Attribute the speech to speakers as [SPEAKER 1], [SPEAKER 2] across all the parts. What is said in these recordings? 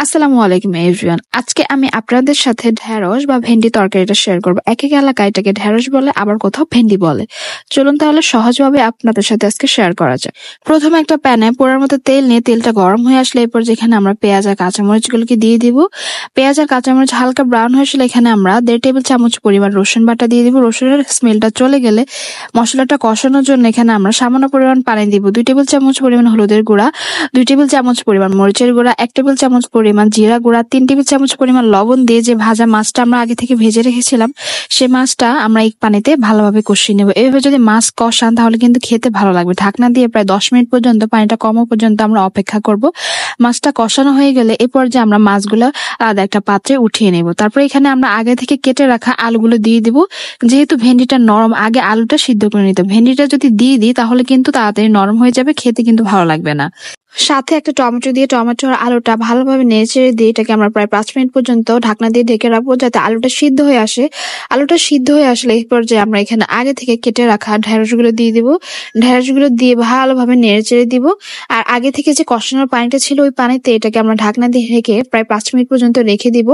[SPEAKER 1] আসসালামু আলাইকুম এভরিওয়ান। আজকে আমি আপনাদের সাথে ঢেঁড়স বা ভেন্ডি তরকারিটা শেয়ার করব। এক এক এলাকায় এটাকে ঢেঁড়স বলে, আবার কোথাও ভেন্ডি বলে। চলুন তাহলে সহজভাবে আপনাদের সাথে আজকে শেয়ার করা যায়। প্রথমে একটা প্যানে পোড়ার মতো তেল নিয়ে তেলটা গরম হয়ে আসলে এরপর যেখানে আমরা পেঁয়াজ আর কাঁচামরিচগুলোকে দিয়ে দিব। পেঁয়াজ আর কাঁচামরিচ হালকা ব্রাউন হয়ে আসলে এখানে আমরা 1.5 টেবিল চামচ পরিমাণ রসুন বাটা দিয়ে দিব। রসুনের স্মেলটা চলে গেলে মশলাটা কষানোর জন্য এখানে আমরা সামান্য পরিমাণ পানি দিব। 2 টেবিল চামচ পরিমাণ হলুদের গুঁড়া, 2 টেবিল চামচ পরিমাণ মরিচের গুঁড়া, 1 টেবিল চামচ পরিমাণ জিরা গুঁড়া, 3 টেবিল চামচ পরিমাণ লবণ দিয়ে যে ভাজা মাছটা আমরা আগে থেকে ভেজে রেখেছিলাম সেই মাছটা আমরা এই পানিতে ভালোভাবে কষিয়ে নেব। এভাবে যদি মাছ কষান তাহলে কিন্তু খেতে ভালো লাগবে। ঢাকনা দিয়ে প্রায় 10 মিনিট পর্যন্ত পানিটা কমা পর্যন্ত আমরা অপেক্ষা করব। মাছটা কষানো হয়ে গেলে এ পর্যায়ে আমরা মাছগুলো আলাদা একটা পাত্রে উঠিয়ে নেব। তারপর এখানে আমরা আগে থেকে কেটে রাখা আলুগুলো দিয়ে দিব। যেহেতু ভেন্ডিটা নরম, আগে আলুটা সিদ্ধ করে নিতে। ভেন্ডিটা যদি দিয়ে দিই তাহলে কিন্তু তাড়াতাড়ি নরম হয়ে যাবে, খেতে কিন্তু ভালো লাগবে না। সাথে একটা টমেটো দিয়ে টমেটো আর আলুটা ভালোভাবে নেড়েচেড়ে দিয়ে এটাকে আমরা প্রায় 5 মিনিট পর্যন্ত ঢাকনা দিয়ে ঢেকে রাখবো যাতে আলুটা সিদ্ধ হয়ে আসে। আলুটা সিদ্ধ হয়ে আসলে এই পর্যায়ে আমরা এখানে আগে থেকে কেটে রাখা ঢেঁড়সগুলো দিয়ে দিব। ঢেঁড়সগুলো দিয়ে ভালোভাবে নেড়েচেড়ে দিব। আর আগে থেকে যে কষানোর পানিটা ছিল ওই পানিতে এটাকে আমরা ঢাকনা দিয়ে ঢেকে প্রায় 5 মিনিট পর্যন্ত রেখে দিব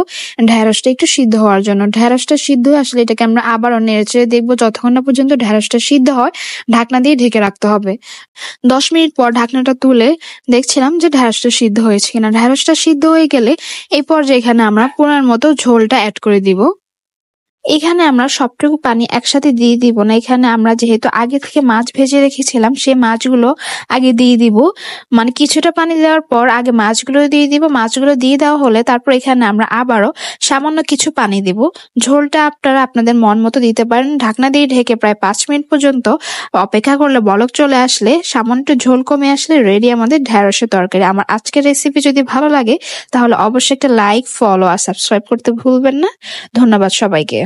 [SPEAKER 1] ঢেঁড়সটা একটু সিদ্ধ হওয়ার জন্য। ঢেঁড়সটা সিদ্ধ হয়ে আসলে এটাকে আমরা আবারও নেড়েচেড়ে দেখবো যতক্ষণ না পর্যন্ত ঢেঁড়সটা সিদ্ধ হয়। ঢাকনা দিয়ে ঢেকে রাখতে হবে। 10 মিনিট পর ঢাকনাটা তুলে দেখছিলাম যে ঢেঁড়সটা সিদ্ধ হয়েছে কিনা। ঢেঁড়সটা সিদ্ধ হয়ে গেলে এই পর্যায়ে এখানে আমরা পরিমাণ মতো ঝোলটা অ্যাড করে দিব। এখানে আমরা সবটুকু পানি একসাথে দিয়ে দিব না। এখানে আমরা যেহেতু আগে থেকে মাছ ভেজে রেখেছিলাম সেই মাছগুলো আগে দিয়ে দিব। মানে কিছুটা পানি দেওয়ার পর আগে মাছগুলো দিয়ে দিব। মাছগুলো দিয়ে দেওয়া হলে তারপর এখানে আমরা আবারও সামান্য কিছু পানি দিব। ঝোলটা আপনারা আপনাদের মন মতো দিতে পারেন। ঢাকনা দিয়ে ঢেকে প্রায় 5 মিনিট পর্যন্ত অপেক্ষা করলে বলক চলে আসলে, সামান্য একটু ঝোল কমে আসলে রেডি আমাদের ঢেঁড়সের তরকারি। আমার আজকের রেসিপি যদি ভালো লাগে তাহলে অবশ্যই একটা লাইক, ফলো আর সাবস্ক্রাইব করতে ভুলবেন না। ধন্যবাদ সবাইকে।